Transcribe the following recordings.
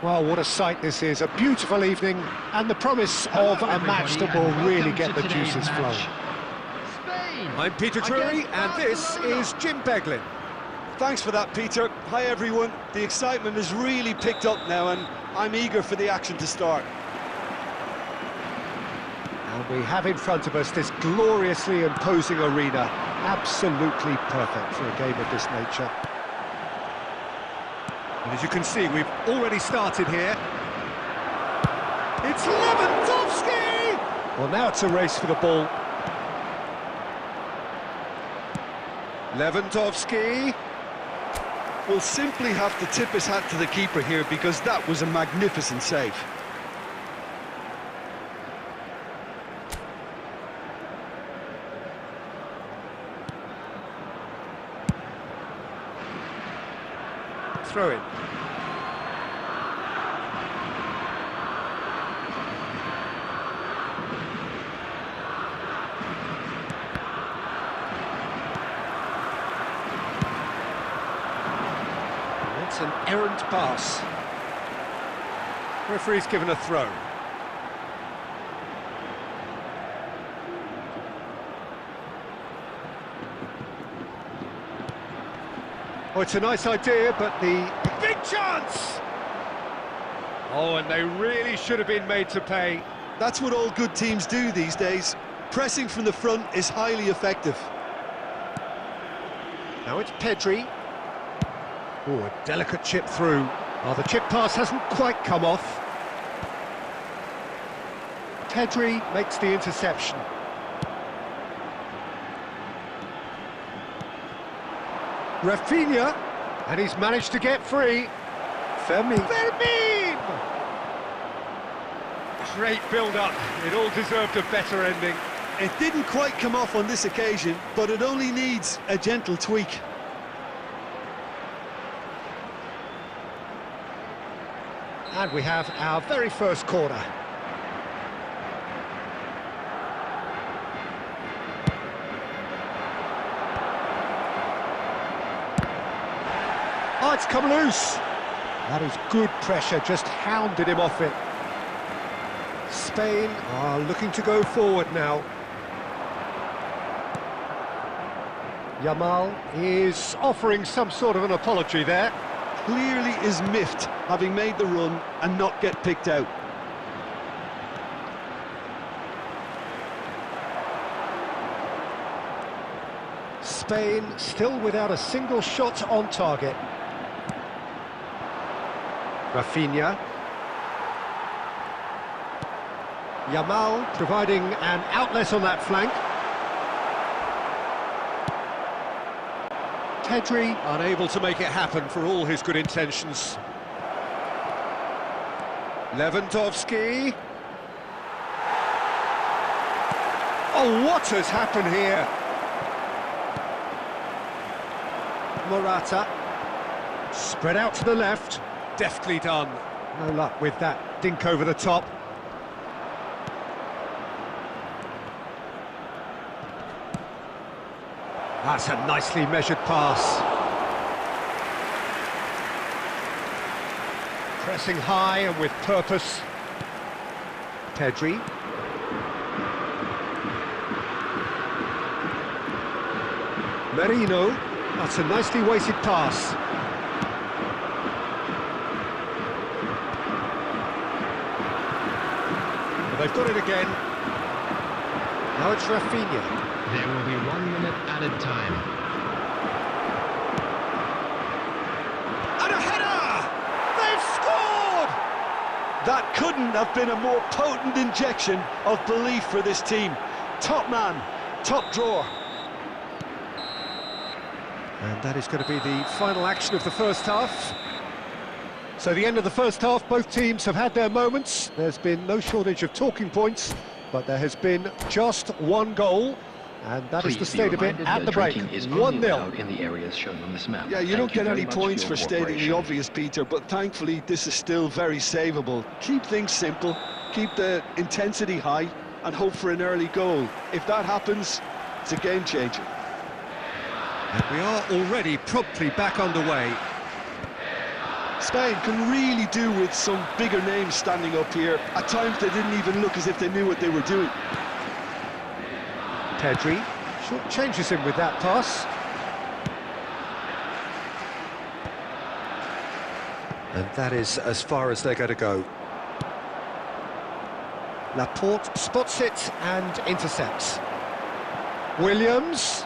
Well, what a sight this is. A beautiful evening and the promise of a match that will really get the juices flowing. I'm Peter Drury and this is Jim Beglin. Thanks for that, Peter. Hi, everyone. The excitement has really picked up now and I'm eager for the action to start. And we have in front of us this gloriously imposing arena. Absolutely perfect for a game of this nature. And as you can see, we've already started here. It's Lewandowski! Well, now it's a race for the ball. Lewandowski. Will simply have to tip his hat to the keeper here because that was a magnificent save. Throw in. It's an errant pass. Referee's given a throw. Oh, it's a nice idea, but the... Big chance! Oh, and they really should have been made to pay. That's what all good teams do these days. Pressing from the front is highly effective. Now it's Pedri. Oh, a delicate chip through. Oh, the chip pass hasn't quite come off. Pedri makes the interception. Rafinha, and he's managed to get free. Fermin. Great build-up. It all deserved a better ending. It didn't quite come off on this occasion, but it only needs a gentle tweak. And we have our very first corner. Oh, it's come loose. That is good pressure, just hounded him off it. Spain are looking to go forward now. Yamal is offering some sort of an apology there. Clearly is miffed, having made the run and not get picked out. Spain still without a single shot on target. Rafinha. Yamal providing an outlet on that flank. Pedri Unable to make it happen for all his good intentions. Lewandowski. Oh, what has happened here? Morata. Spread out to the left. Deftly done. No luck with that dink over the top. That's a nicely measured pass. Pressing high and with purpose. Pedri. Merino. That's a nicely weighted pass. They've got it again. Now it's Rafinha. There will be 1 minute added time. And a header! They've scored! That couldn't have been a more potent injection of belief for this team. Top man, top drawer. And that is going to be the final action of the first half. So the end of the first half, both teams have had their moments. There's been no shortage of talking points, but there has been just one goal, and that is the state of it at the break. 1-0. In the areas shown on this map. Yeah, you don't get any points for stating the obvious, Peter, but thankfully this is still very savable. Keep things simple, keep the intensity high, and hope for an early goal. If that happens, it's a game changer. And we are already promptly back underway. Spain can really do with some bigger names standing up here. At times they didn't even look as if they knew what they were doing. Pedri short changes him with that pass. And that is as far as they're going to go. Laporte spots it and intercepts. Williams.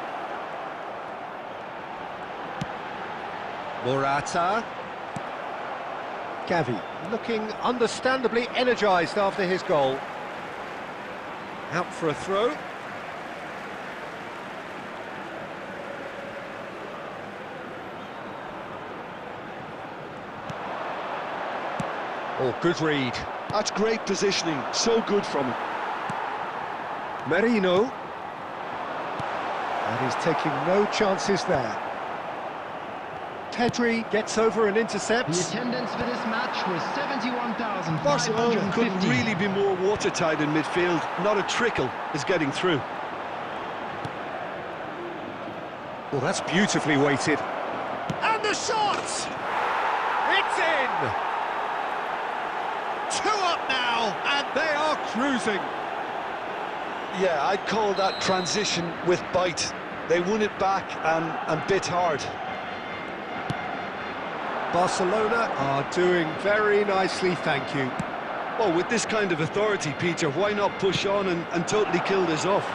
Morata. Gavi looking understandably energised after his goal. Out for a throw. Oh, good read. That's great positioning, so good from him. Merino. And he's taking no chances there. Pedri gets over and intercepts. The attendance for this match was 71,550. Barcelona couldn't really be more watertight in midfield. Not a trickle is getting through. Well, that's beautifully weighted. And the shot! It's in! 2 up now, and they are cruising. Yeah, I'd call that transition with bite. They won it back and bit hard. Barcelona are doing very nicely, thank you. Well, with this kind of authority, Peter, why not push on and totally kill this off?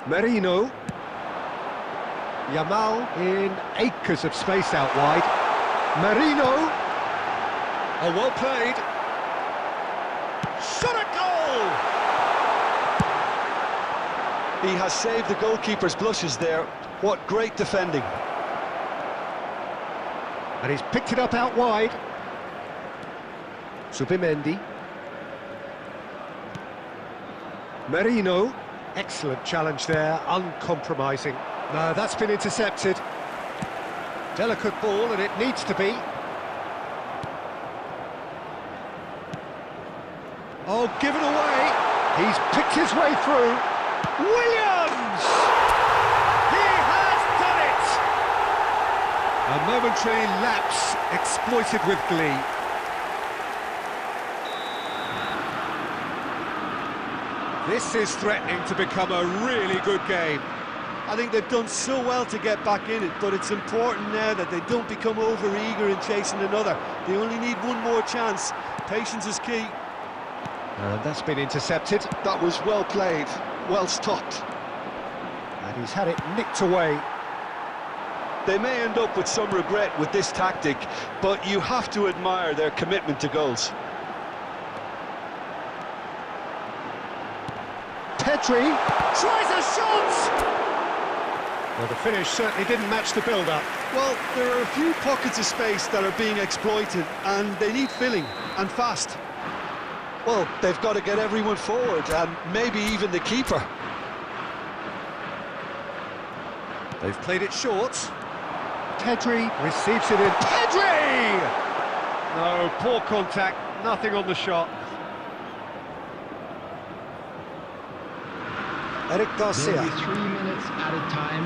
Merino. Yamal in acres of space out wide. Merino. Oh, well played. Shot a goal! He has saved the goalkeeper's blushes there. What great defending. And he's picked it up out wide. Zubimendi. Merino, excellent challenge there, uncompromising. No, that's been intercepted. Delicate ball, and it needs to be. Oh, given away. He's picked his way through. Williams! He has done it! A momentary lapse exploited with glee. This is threatening to become a really good game. I think they've done so well to get back in it, but it's important now that they don't become over-eager in chasing another. They only need one more chance. Patience is key. And that's been intercepted. That was well played, well stopped. And he's had it nicked away. They may end up with some regret with this tactic, but you have to admire their commitment to goals. Pedri tries a shot! Well, the finish certainly didn't match the build-up. Well, there are a few pockets of space that are being exploited, and they need filling, and fast. Well, they've got to get everyone forward, and maybe even the keeper. They've played it short. Pedri receives it in. Pedri! No, poor contact, nothing on the shot. Eric Garcia. There'll be 3 minutes added time.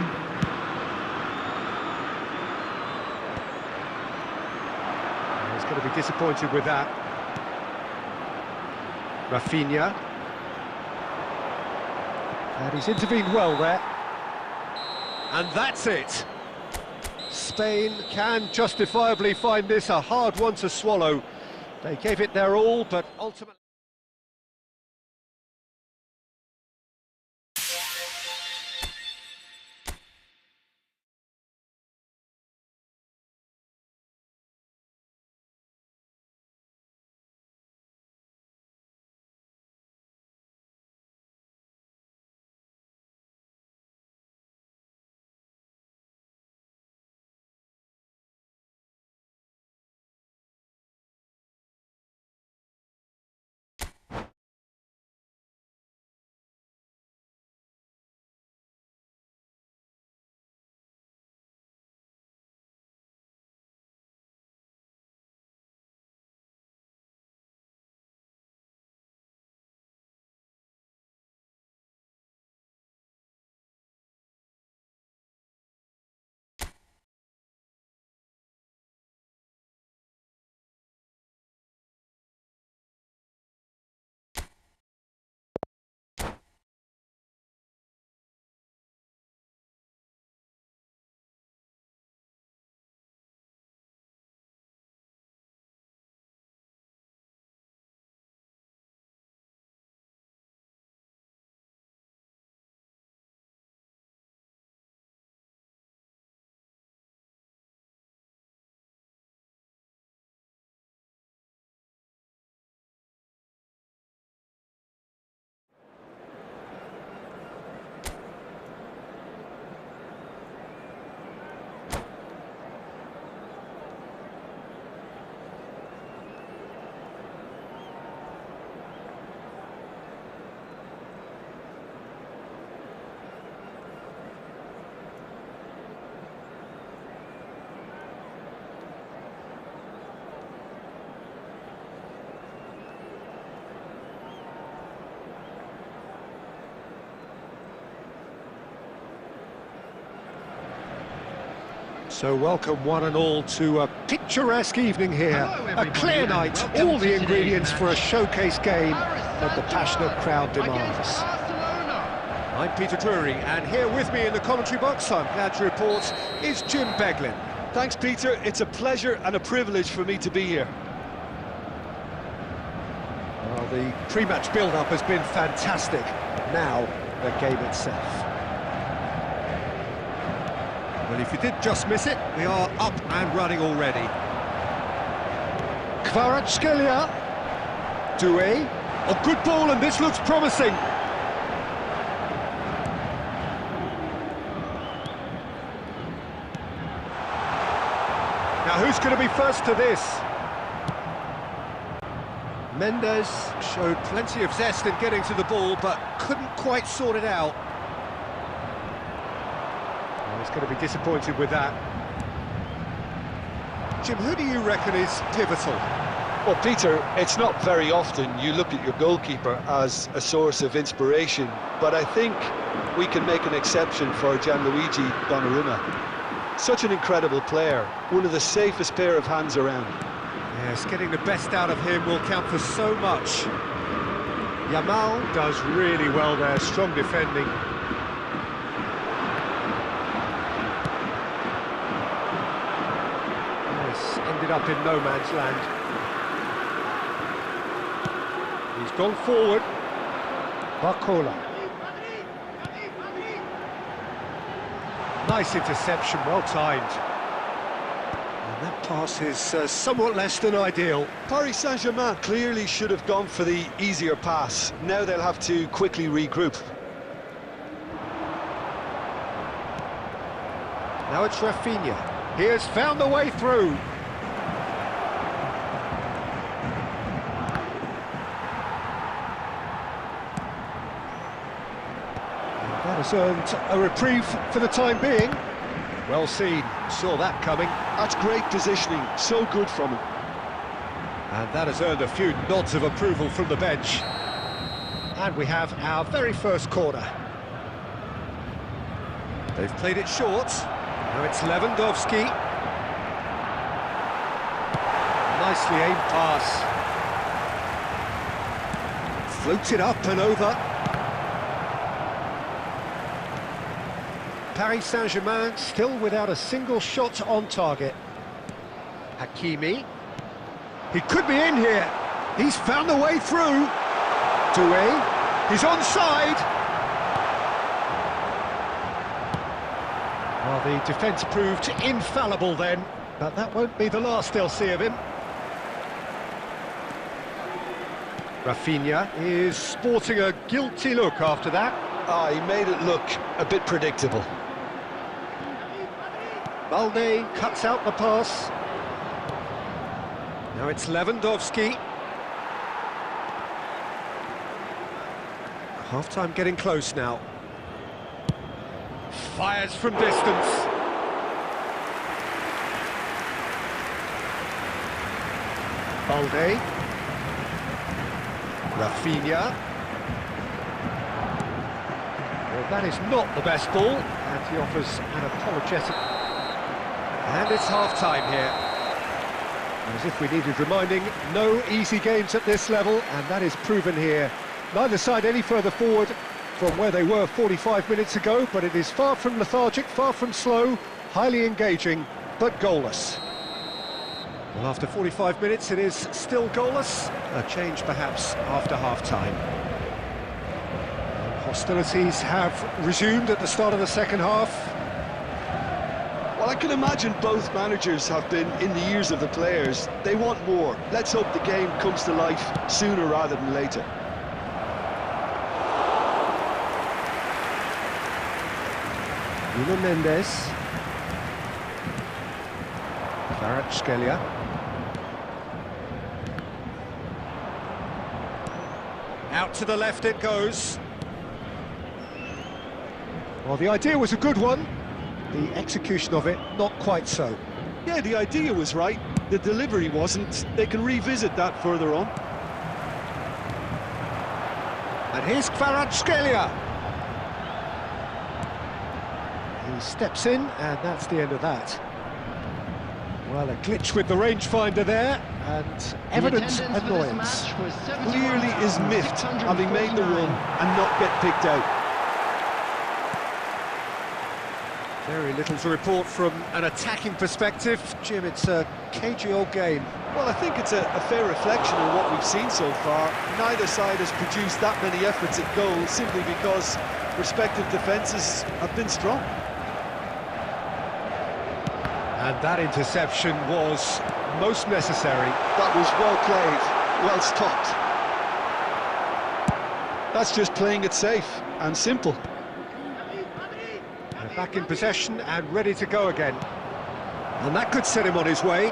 He's going to be disappointed with that. Rafinha. And he's intervened well there. And that's it. Spain can justifiably find this a hard one to swallow. They gave it their all, but ultimately... So welcome one and all to a picturesque evening here. A clear night, all the ingredients for a showcase game that the passionate crowd demands. I'm Peter Drury, and here with me in the commentary box, I'm glad to report, is Jim Beglin. Thanks, Peter. It's a pleasure and a privilege for me to be here. Well, the pre-match build-up has been fantastic. Now, the game itself. Well, if you did just miss it, we are up and running already. Kvaratskhelia. Doué. Oh, good ball, and this looks promising. Now, who's going to be first to this? Mendes showed plenty of zest in getting to the ball, but couldn't quite sort it out. Well, he's going to be disappointed with that. Jim, who do you reckon is pivotal? Well, Peter, it's not very often you look at your goalkeeper as a source of inspiration, but I think we can make an exception for Gianluigi Donnarumma. Such an incredible player, one of the safest pair of hands around. Yes, getting the best out of him will count for so much. Yamal does really well there, strong defending. Yes, ended up in no man's land. He's gone forward. Barcola. Nice interception, well timed. And that pass is somewhat less than ideal. Paris Saint-Germain clearly should have gone for the easier pass. Now they'll have to quickly regroup. Now it's Rafinha. He has found the way through. That has earned a reprieve for the time being. Well seen, saw that coming. That's great positioning, so good from him. And that has earned a few nods of approval from the bench. And we have our very first corner. They've played it short. Now it's Lewandowski. Nicely aimed pass. Floated up and over. Paris Saint-Germain still without a single shot on target. Hakimi. He could be in here. He's found the way through. Doué. He's onside. Well, the defence proved infallible then, but that won't be the last they'll see of him. Rafinha is sporting a guilty look after that. He made it look a bit predictable. Balde cuts out the pass. Now it's Lewandowski. Half-time getting close now. Fires from distance. Balde. Rafinha. Well, that is not the best ball, and he offers an apologetic. And it's half-time here. As if we needed reminding, no easy games at this level, and that is proven here. Neither side any further forward from where they were 45 minutes ago, but it is far from lethargic, far from slow, highly engaging, but goalless. Well, after 45 minutes, it is still goalless. A change, perhaps, after half-time. Hostilities have resumed at the start of the second half. Well, I can imagine both managers have been in the ears of the players. They want more. Let's hope the game comes to life sooner rather than later. Nuno Mendes. Kvaratskhelia. Out to the left it goes. Well, the idea was a good one. The execution of it, not quite so. Yeah, the idea was right. The delivery wasn't. They can revisit that further on. And here's Kvaratskhelia. He steps in, and that's the end of that. Well, a glitch with the rangefinder there, and evident annoyance. Clearly is miffed, having made the run and not get picked out. Very little to report from an attacking perspective. Jim, it's a cagey old game. Well, I think it's a fair reflection of what we've seen so far. Neither side has produced that many efforts at goal simply because respective defences have been strong. And that interception was most necessary. That was well played, well stopped. That's just playing it safe and simple. And back in possession and ready to go again. And that could set him on his way.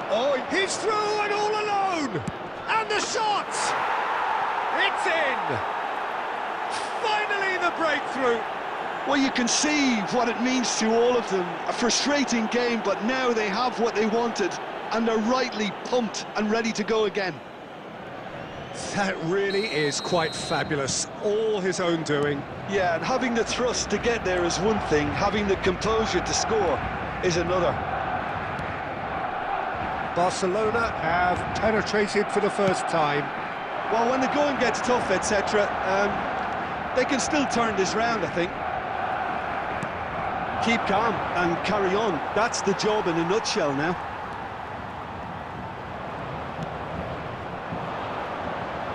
Oh, he's through and all alone! And the shot! It's in! Finally the breakthrough! Well, you can see what it means to all of them. A frustrating game, but now they have what they wanted, and they're rightly pumped and ready to go again. That really is quite fabulous. All his own doing. Yeah, and having the thrust to get there is one thing, having the composure to score is another. Barcelona have penetrated for the first time. Well, when the going gets tough, etc., they can still turn this round, I think. Keep calm and carry on. That's the job in a nutshell now.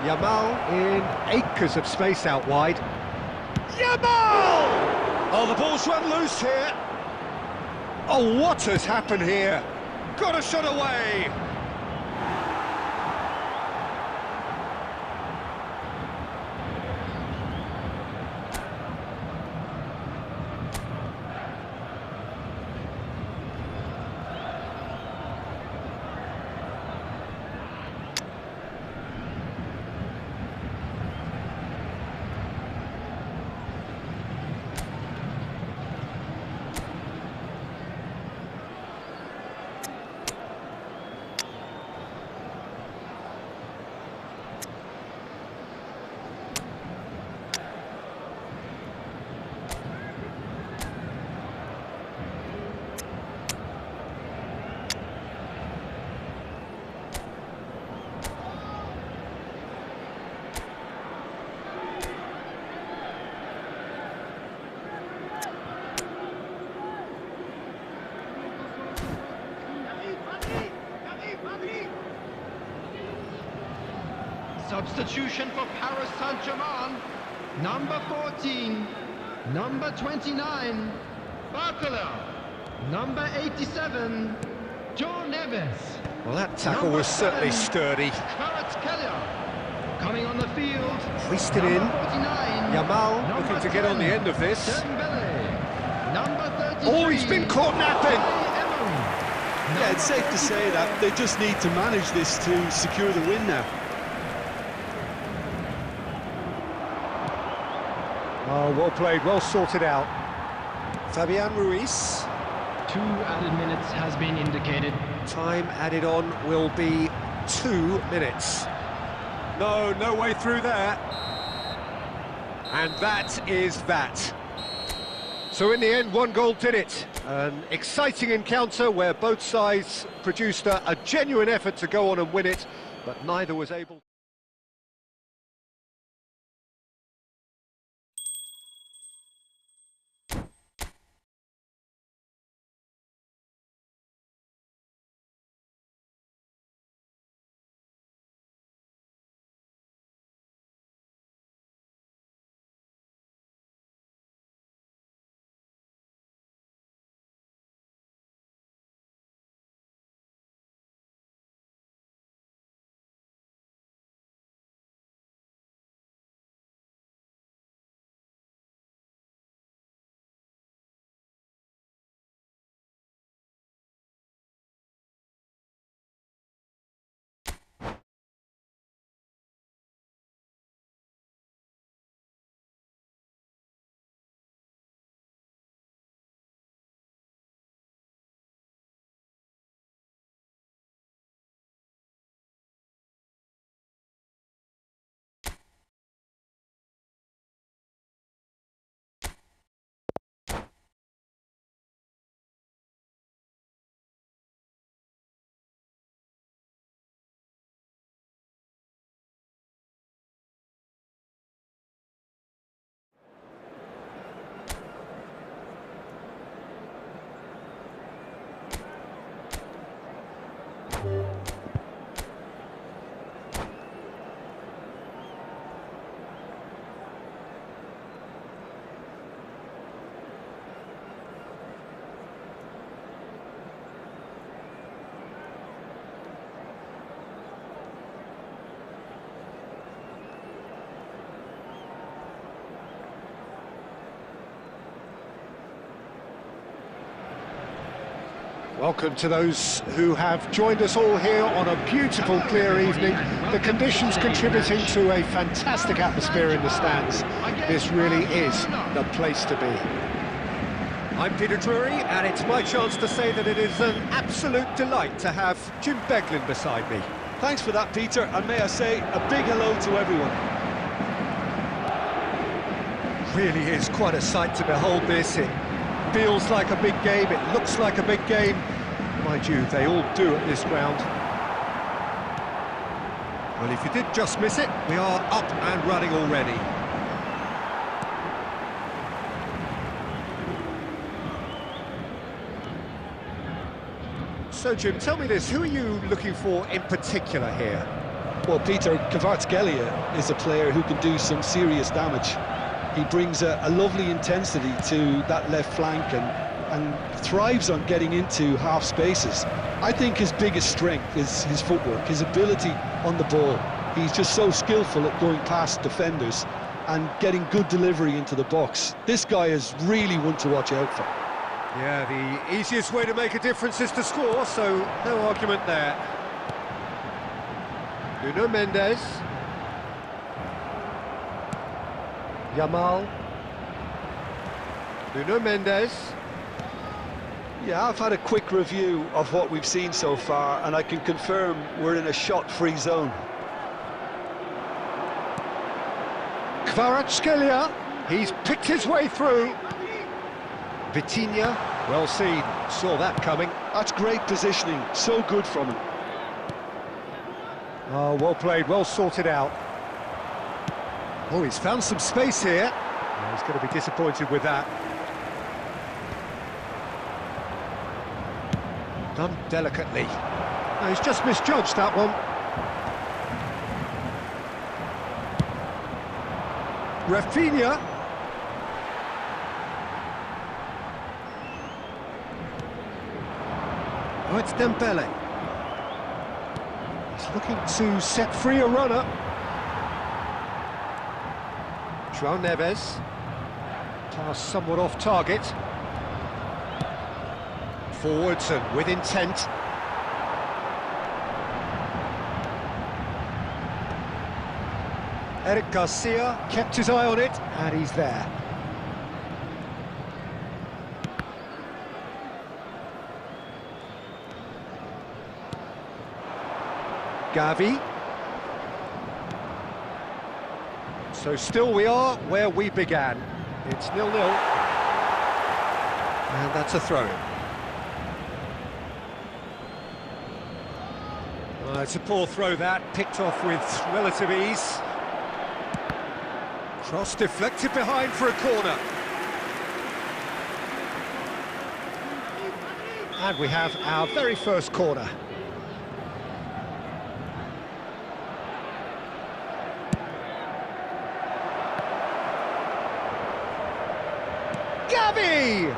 Yamal in acres of space out wide. Yamal! Oh, the ball's run loose here. Oh, what has happened here? Got a shot away. Substitution for Paris Saint-Germain. Number 14. Number 29. Barcola. Number 87. Joe Neves. Well, that tackle was certainly sturdy. Kvaratskhelia. Coming on the field. Hoisted in. 49. Yamal Number looking to get on the 10. end of this. Dembele. Number 33. Oh, he's been caught napping. Yeah, it's safe to say that they just need to manage this to secure the win now. Oh, well played, well sorted out. Fabian Ruiz. 2 added minutes has been indicated. Time added on will be 2 minutes. No, no way through there. And that is that. So in the end, 1 goal did it. An exciting encounter where both sides produced a genuine effort to go on and win it, but neither was able. Welcome to those who have joined us all here on a beautiful, clear evening. The conditions contributing to a fantastic atmosphere in the stands. This really is the place to be. I'm Peter Drury, and it's my chance to say that it is an absolute delight to have Jim Beglin beside me. Thanks for that, Peter, and may I say a big hello to everyone. Really is quite a sight to behold this. It feels like a big game, it looks like a big game. Mind you, they all do at this ground. Well, if you did just miss it, we are up and running already. So, Jim, tell me this, who are you looking for in particular here? Well, Peter, Kvaratskhelia is a player who can do some serious damage. He brings a lovely intensity to that left flank and thrives on getting into half spaces. I think his biggest strength is his footwork, his ability on the ball. He's just so skillful at going past defenders and getting good delivery into the box. This guy is really one to watch out for. Yeah, the easiest way to make a difference is to score, so no argument there. Nuno Mendes. Yamal. Nuno Mendes. Yeah, I've had a quick review of what we've seen so far, and I can confirm we're in a shot-free zone. Kvaratskhelia, he's picked his way through. Vitinha, well seen, saw that coming. That's great positioning, so good from him. Oh, well played, well sorted out. Oh, he's found some space here. Oh, he's going to be disappointed with that. Done delicately. No, he's just misjudged that one. Rafinha. Oh, it's Dembele. He's looking to set free a runner. João Neves. Pass somewhat off target. Forwards and with intent. Eric Garcia kept his eye on it, and he's there. Gavi. So still we are where we began. It's 0-0. And that's a throw-in. It's a poor throw that, picked off with relative ease. Cross deflected behind for a corner. And we have our very first corner. Gavi!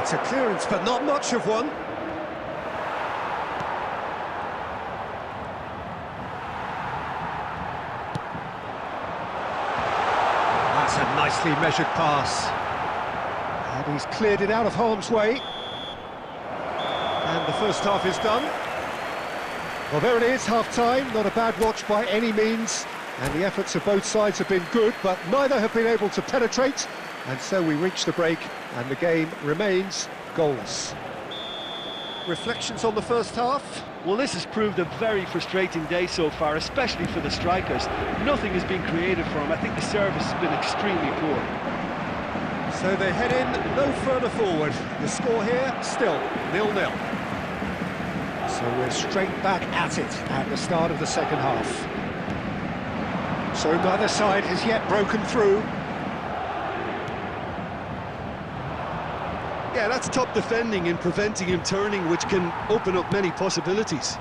It's a clearance, but not much of one. That's a nicely measured pass. And he's cleared it out of harm's way. And the first half is done. Well, there it is, half-time. Not a bad watch by any means. And the efforts of both sides have been good, but neither have been able to penetrate. And so we reach the break, and the game remains goalless. Reflections on the first half? Well, this has proved a very frustrating day so far, especially for the strikers. Nothing has been created for them. I think the service has been extremely poor. So they head in no further forward. The score here, still 0-0. So we're straight back at it at the start of the second half. So neither side has yet broken through. Yeah, that's top defending and preventing him turning, which can open up many possibilities.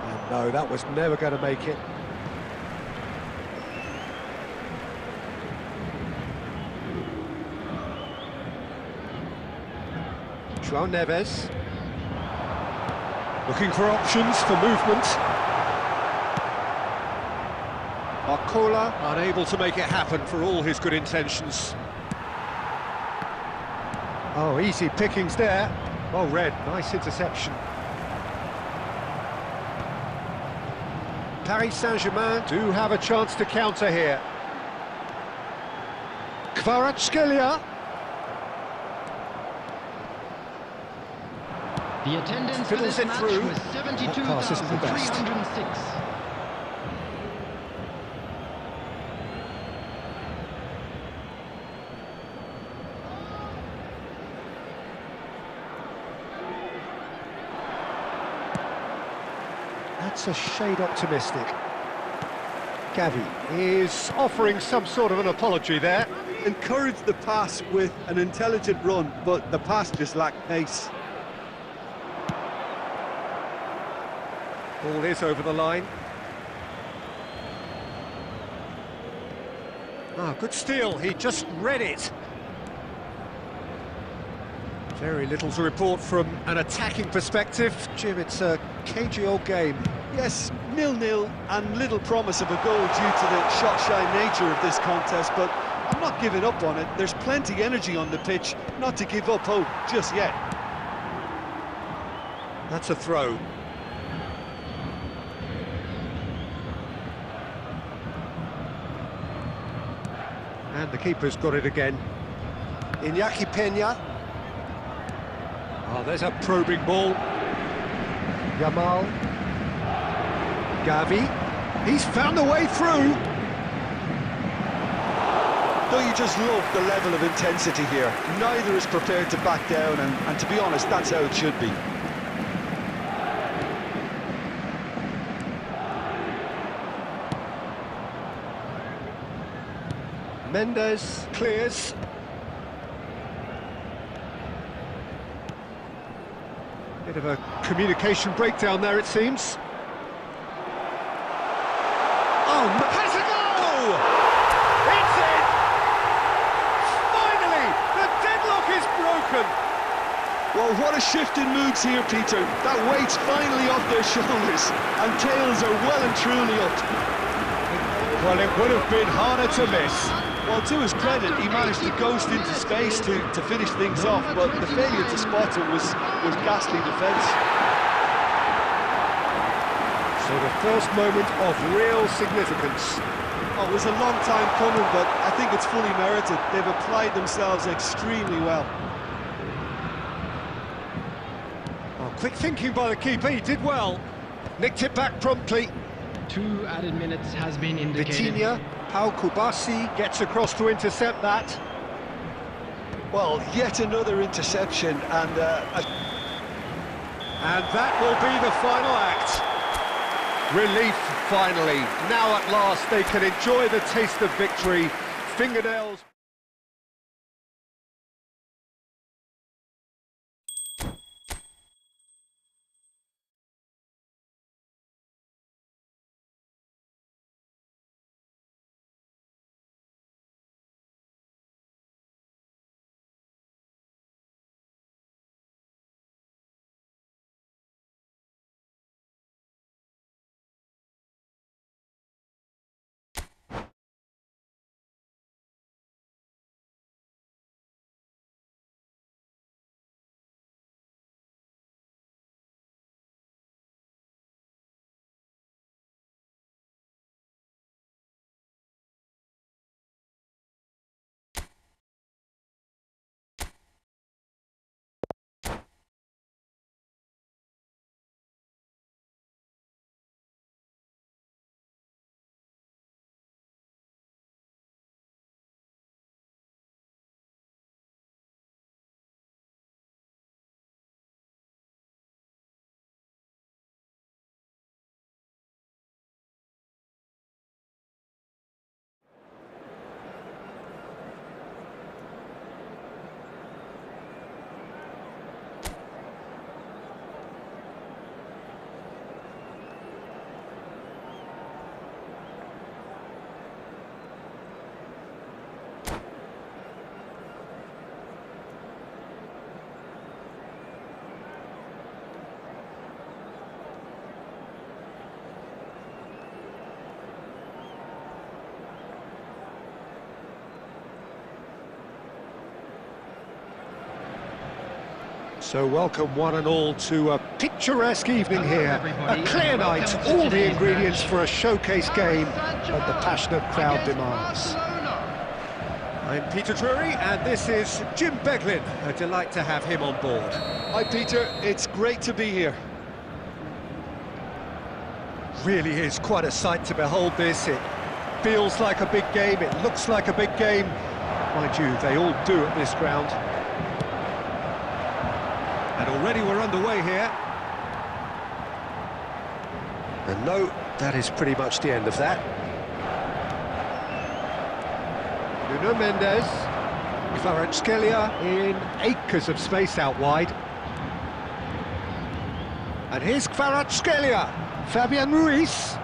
And no, that was never going to make it. João Neves. Looking for options for movement. Barcola unable to make it happen for all his good intentions. Oh, easy pickings there. Well read, nice interception. Paris Saint-Germain do have a chance to counter here. Kvaratskhelia. The attendance for Fiddles this it match through. was That pass isn't the best. 72,306. That's a shade optimistic. Gavi is offering some sort of an apology there. Encouraged the pass with an intelligent run, but the pass just lacked pace. Ball is over the line. Ah, good steal, he just read it. Very little to report from an attacking perspective. Jim, it's a cagey old game. Yes, 0-0 and little promise of a goal due to the shot-shy nature of this contest, but I'm not giving up on it. There's plenty energy on the pitch, not to give up hope just yet. That's a throw. And the keeper's got it again. Iñaki Peña. Oh, there's a probing ball. Yamal. Gavi. He's found a way through. Don't you just love the level of intensity here? Neither is prepared to back down, and to be honest, that's how it should be. Mendes clears. Bit of a communication breakdown there, it seems. Oh, has a goal! It's in! Finally, the deadlock is broken! Well, what a shift in moods here, Peter. That weight's finally off their shoulders, and tails are well and truly up. Well, it would have been harder to miss. Well, to his credit, he managed to ghost into space to finish things off, but the failure to spot it was ghastly defence. So the first moment of real significance. Oh, it was a long time coming, but I think it's fully merited. They've applied themselves extremely well. Oh, quick thinking by the keeper, he did well. Nicked it back promptly. 2 added minutes has been indicated. Vitinha, Pau Kubasi gets across to intercept that. Well, yet another interception, and that will be the final act. Relief, finally. Now at last they can enjoy the taste of victory. Fingernails... So welcome one and all to a picturesque evening here. A clear night, all the ingredients for a showcase game that the passionate crowd demands. I'm Peter Drury and this is Jim Beglin. A delight to have him on board. Hi Peter, it's great to be here. Really is quite a sight to behold this. It feels like a big game, it looks like a big game. Mind you, they all do at this ground. And already we're underway here. And no, that is pretty much the end of that. Nuno Mendes, Kvaratskhelia in acres of space out wide. And here's Kvaratskhelia, Fabian Ruiz.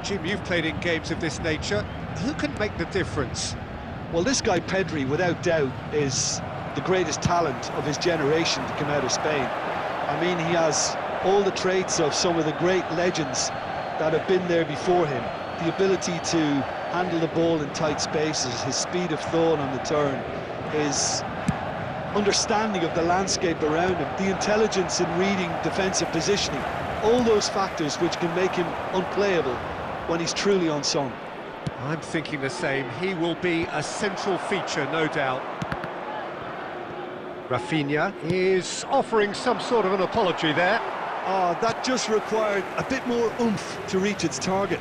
Jim, you've played in games of this nature. Who can make the difference? Well, this guy Pedri, without doubt, is the greatest talent of his generation to come out of Spain. I mean, he has all the traits of some of the great legends that have been there before him. The ability to handle the ball in tight spaces, his speed of thought on the turn, his understanding of the landscape around him, the intelligence in reading defensive positioning, all those factors which can make him unplayable when he's truly on song. I'm thinking the same. He will be a central feature, no doubt. Rafinha is offering some sort of an apology there. Oh, that just required a bit more oomph to reach its target.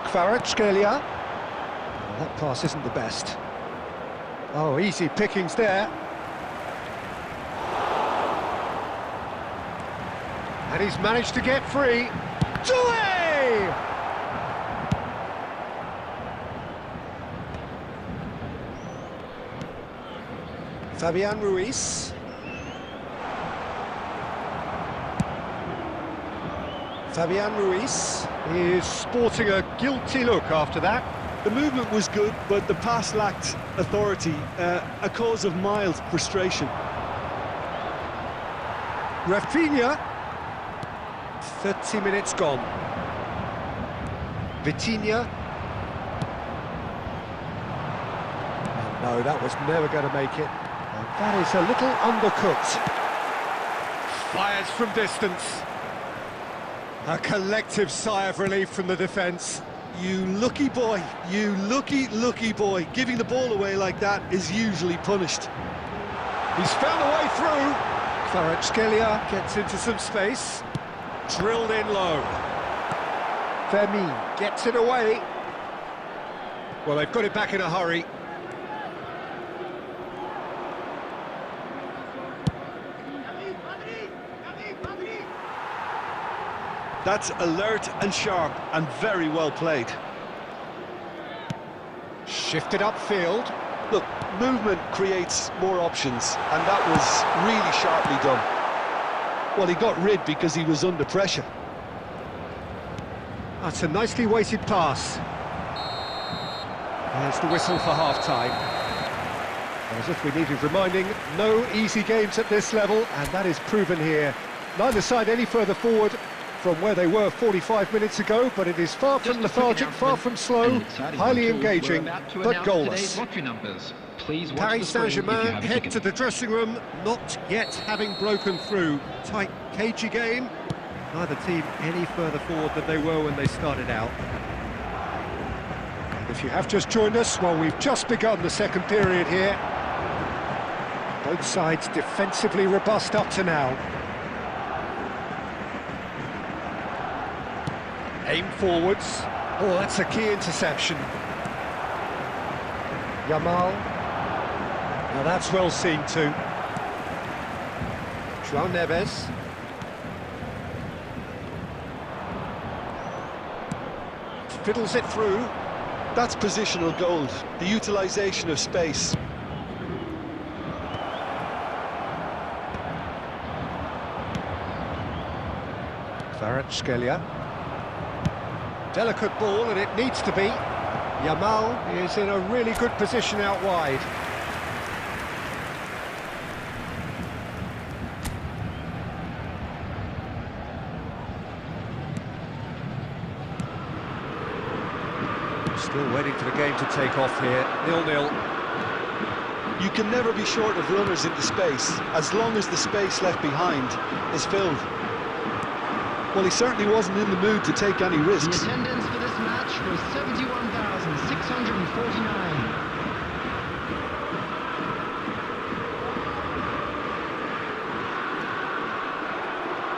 Kvaratskhelia. Oh, that pass isn't the best. Oh, easy pickings there. And he's managed to get free. Doué! Fabian Ruiz. Fabian Ruiz is sporting a guilty look after that. The movement was good, but the pass lacked authority, a cause of mild frustration. Rafinha. 30 minutes gone. Vitinha. No, that was never going to make it. And that is a little undercooked. Fires from distance. A collective sigh of relief from the defence. You lucky boy, you lucky boy. Giving the ball away like that is usually punished. He's found a way through. Kvaratskhelia gets into some space. Drilled in low. Fermin gets it away. Well, they've got it back in a hurry. That's alert and sharp and very well played. Shifted upfield. Look, movement creates more options, and that was really sharply done. Well, he got rid because he was under pressure. That's a nicely weighted pass. There's the whistle for half-time. As if we needed reminding, no easy games at this level, and that is proven here. Neither side any further forward from where they were 45 minutes ago, but it is far from lethargic, far from slow, highly engaging, but goalless. Paris Saint-Germain head to the dressing room, not yet having broken through. Tight, cagey game. Neither team any further forward than they were when they started out. And if you have just joined us, well, we've just begun the second period here. Both sides defensively robust up to now. Aim forwards. Oh, that's a key interception. Yamal. Now that's well seen too. João Neves. Fiddles it through. That's positional gold, the utilisation of space. Kvaratskhelia. Delicate ball, and it needs to be. Yamal is in a really good position out wide. Still waiting for the game to take off here. 0-0. You can never be short of runners into space, as long as the space left behind is filled. Well, he certainly wasn't in the mood to take any The risks. attendance for this match was 71,649.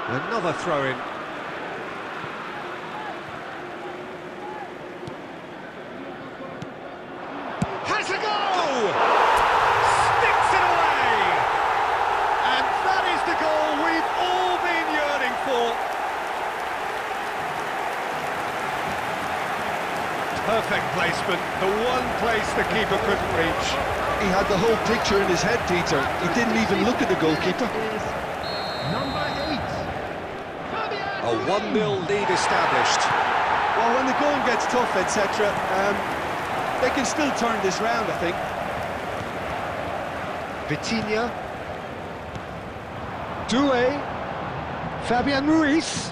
Another throw-in. Has a go! Sticks it away! And that is the goal we've all been yearning for. Perfect placement, the one place the keeper couldn't reach. He had the whole picture in his head, Peter. He didn't even look at the goalkeeper. Is number 8. A 1-0 lead established. Well, when the going gets tough, etc., they can still turn this round, I think. Vitinha. Doué. Fabian Ruiz.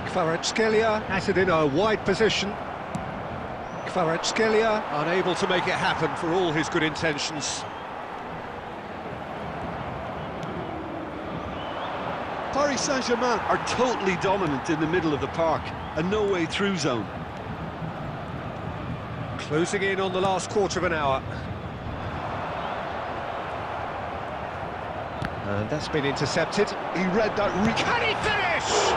Kvaratskhelia has it in a wide position. Kvaratskhelia unable to make it happen for all his good intentions. Paris Saint-Germain are totally dominant in the middle of the park, a no-way through zone. Closing in on the last quarter of an hour. And that's been intercepted. He read that. Can he finish?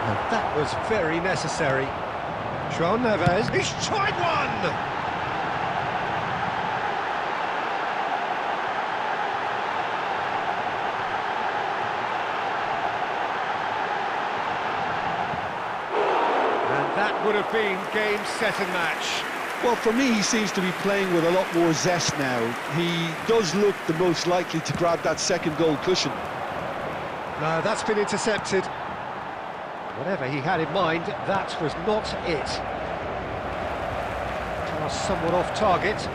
And that was very necessary. João Neves, he's tried one! And that would have been game, set and match. Well, for me, he seems to be playing with a lot more zest now. He does look the most likely to grab that second goal cushion. No, that's been intercepted. Whatever he had in mind, that was not it. Pass somewhat off target.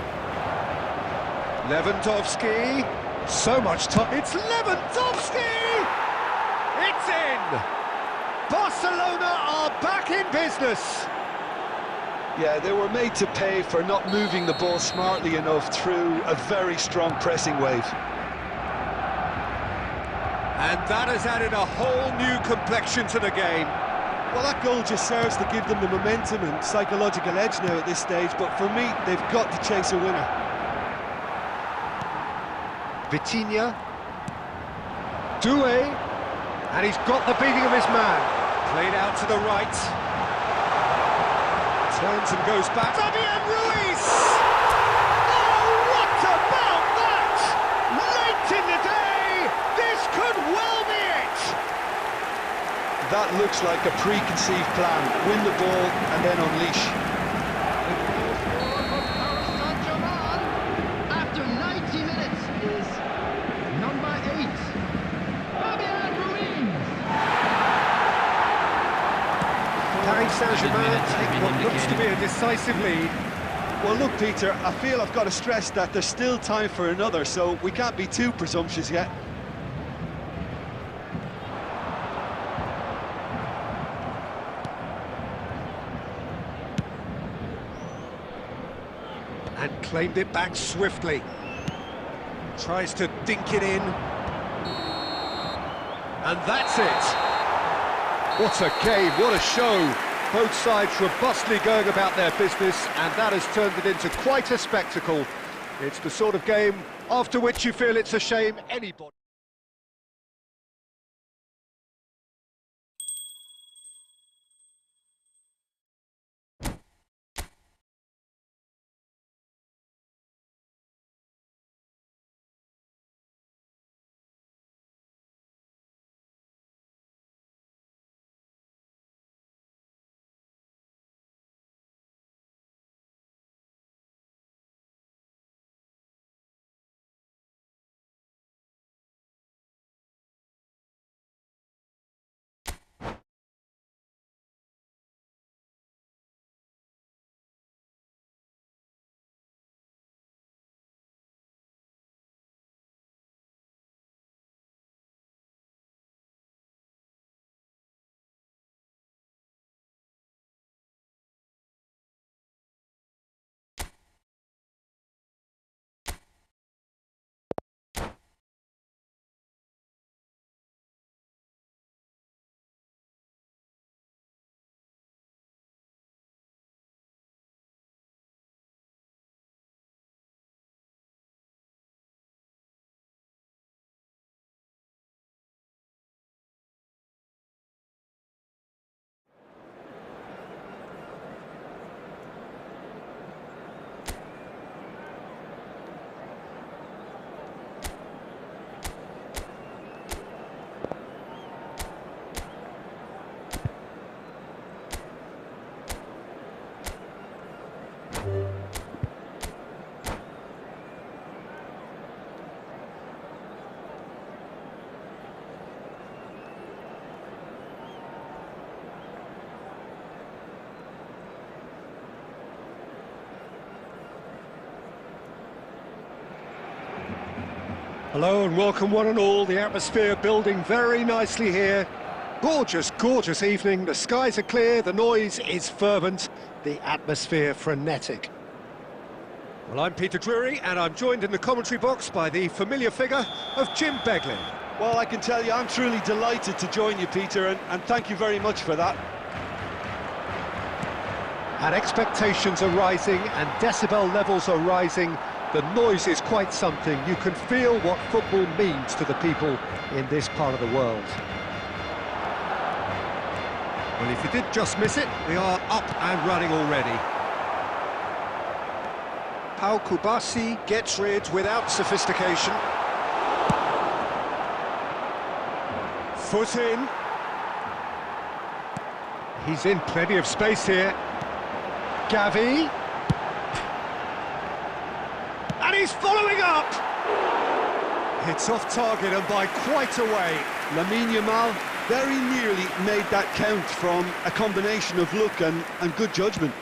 Lewandowski. So much time. It's Lewandowski! It's in! Barcelona are back in business. Yeah, they were made to pay for not moving the ball smartly enough through a very strong pressing wave. And that has added a whole new complexion to the game. Well, that goal just serves to give them the momentum and psychological edge now at this stage, but for me, they've got to chase a winner. Vitinha. Doué. And he's got the beating of his man. Played out to the right. Turns and goes back. Fabian Ruiz! Oh, what about that? Late in the day, this could well be it! That looks like a preconceived plan. Win the ball and then unleash. After 90 minutes is number 8. Fabian Ruiz. Paris Saint-Germain take what looks to be a decisive lead. Well, look, Peter, I feel I've got to stress that there's still time for another, so we can't be too presumptuous yet. And claimed it back swiftly. Tries to dink it in. And that's it. What a game, what a show. Both sides robustly going about their business, and that has turned it into quite a spectacle. It's the sort of game after which you feel it's a shame anybody... Hello and welcome one and all. The atmosphere building very nicely here. Gorgeous, gorgeous evening. The skies are clear, the noise is fervent, the atmosphere frenetic. Well, I'm Peter Drury and I'm joined in the commentary box by the familiar figure of Jim Beglin. Well, I can tell you, I'm truly delighted to join you, Peter, and thank you very much for that. And expectations are rising and decibel levels are rising. The noise is quite something. You can feel what football means to the people in this part of the world. Well, if you did just miss it, we are up and running already. Pau Kubasi gets rid without sophistication. Foot in. He's in plenty of space here. Gavi. And he's following up! It's off target and by quite a way. Lamine Yamal very nearly made that count from a combination of luck and good judgment.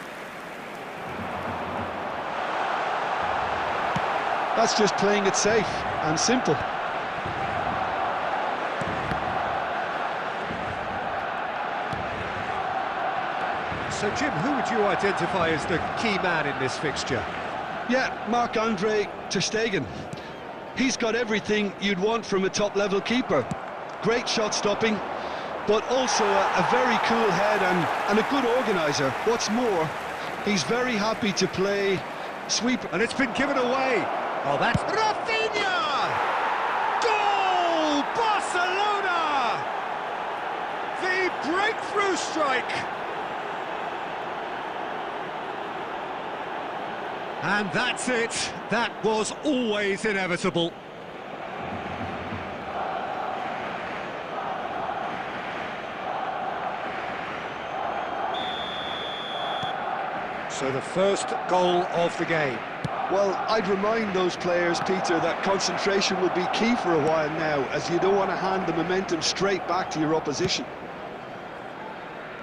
That's just playing it safe and simple. So, Jim, who would you identify as the key man in this fixture? Yeah, Marc-Andre ter Stegen. He's got everything you'd want from a top-level keeper. Great shot stopping, but also a very cool head and a good organiser. What's more, he's very happy to play sweep. And it's been given away. Oh, that's Rafinha! Goal! Barcelona! The breakthrough strike! And that's it. That was always inevitable. So the first goal of the game. Well, I'd remind those players, Peter, that concentration will be key for a while now, as you don't want to hand the momentum straight back to your opposition.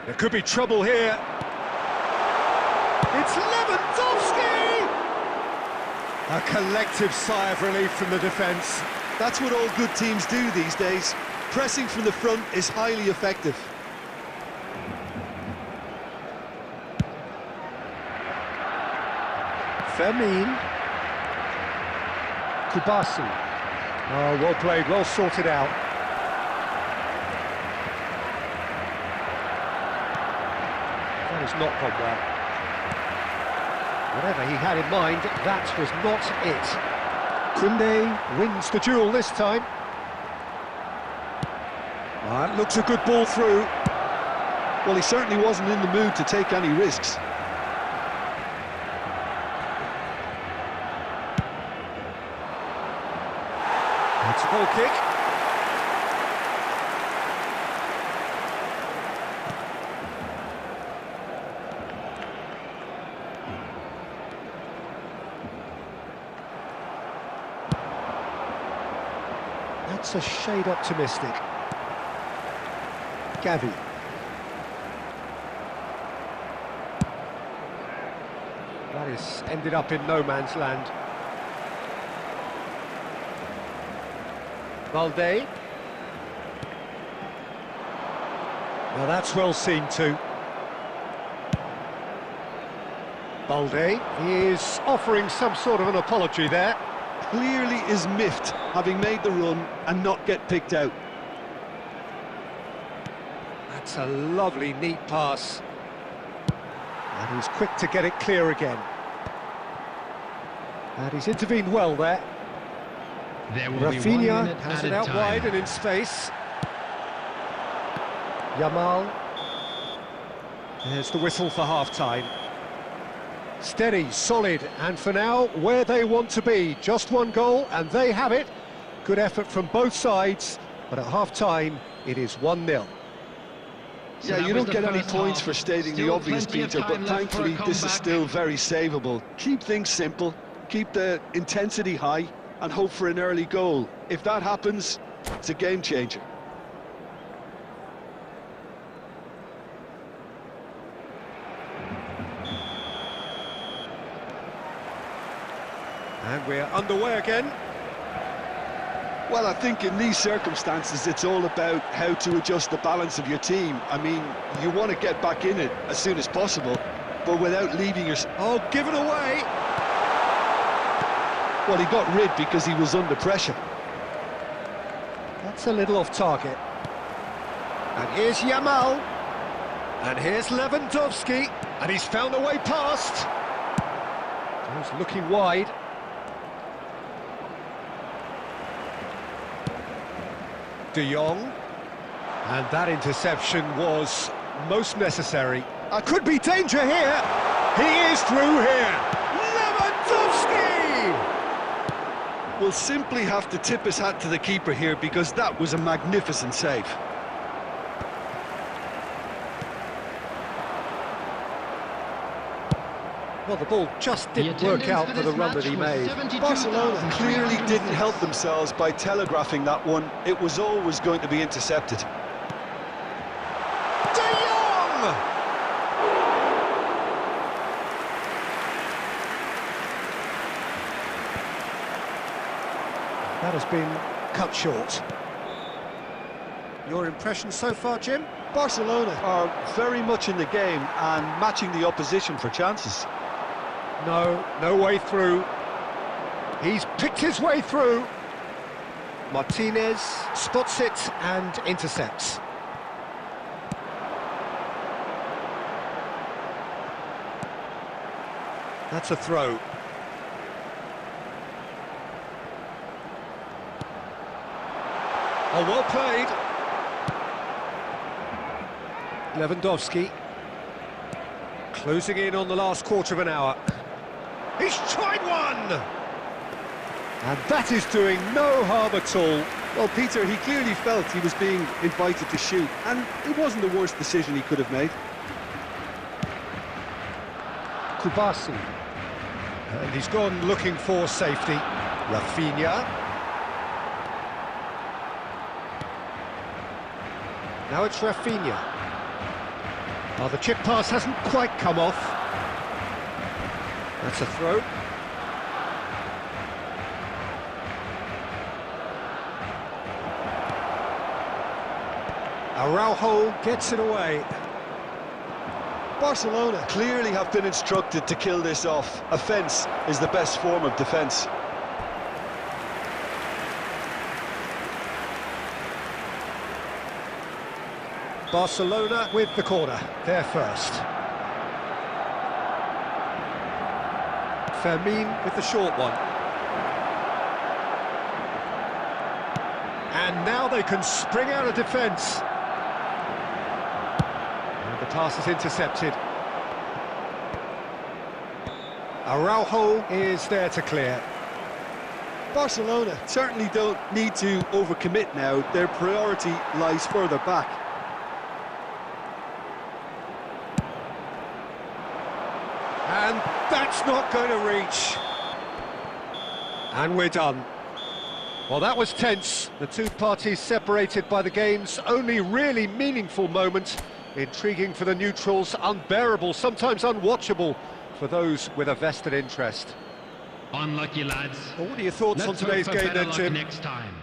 There could be trouble here. It's Lewandowski! A collective sigh of relief from the defence. That's what all good teams do these days. Pressing from the front is highly effective. Fermin. Kubasi. Oh, well played, well sorted out. That has not gone well. Whatever he had in mind, that was not it. Koundé wins the duel this time. That looks a good ball through. Well, he certainly wasn't in the mood to take any risks. It's a goal kick. That's a shade optimistic. Gavi. That is ended up in no man's land. Balde. Well, that's well seen too. Balde is offering some sort of an apology there. Clearly is miffed, having made the run and not get picked out. That's a lovely, neat pass. And he's quick to get it clear again. And he's intervened well there. There will be 1 Rafinha minute has it added out time. wide and in space. Yamal. There's the whistle for half-time. Steady, solid, and for now, where they want to be. Just one goal, and they have it. Good effort from both sides, but at half-time, it is 1-0. Yeah, you don't get any points for stating the obvious, Peter, but thankfully this is still very savable. Keep things simple, keep the intensity high, and hope for an early goal. If that happens, it's a game changer. And we're underway again. Well, I think in these circumstances, it's all about how to adjust the balance of your team. I mean, you want to get back in it as soon as possible, but without leaving your... Oh, given away! Well, he got rid because he was under pressure. That's a little off target. And here's Yamal. And here's Lewandowski. And he's found a way past. He's looking wide. De Jong. And that interception was most necessary. Could be danger here. He is through here. Lewandowski! Will simply have to tip his hat to the keeper here because that was a magnificent save. Well, the ball just didn't work out for the run that he made. Barcelona clearly didn't help themselves by telegraphing that one. It was always going to be intercepted. De Jong! That has been cut short. Your impression so far, Jim? Barcelona are very much in the game and matching the opposition for chances. No way through. He's picked his way through. Martinez spots it and intercepts. That's a throw. Oh, well played. Lewandowski. Closing in on the last quarter of an hour. He's tried one! And that is doing no harm at all. Well, Peter, he clearly felt he was being invited to shoot, and it wasn't the worst decision he could have made. Kubasi. And he's gone looking for safety. Rafinha. Now it's Rafinha. Oh, the chip pass hasn't quite come off. That's a throw. Araujo gets it away. Barcelona clearly have been instructed to kill this off. Offence is the best form of defence. Barcelona with the corner, they're first. Fermin with the short one. And now they can spring out of defence. And the pass is intercepted. Araujo is there to clear. Barcelona certainly don't need to overcommit now. Their priority lies further back. And that's not going to reach. And we're done. Well, that was tense. The two parties separated by the game's only really meaningful moment. Intriguing for the neutrals, unbearable, sometimes unwatchable for those with a vested interest. Unlucky, lads. Well, what are your thoughts on Let's today's hope for game better then, luck Jim? next time.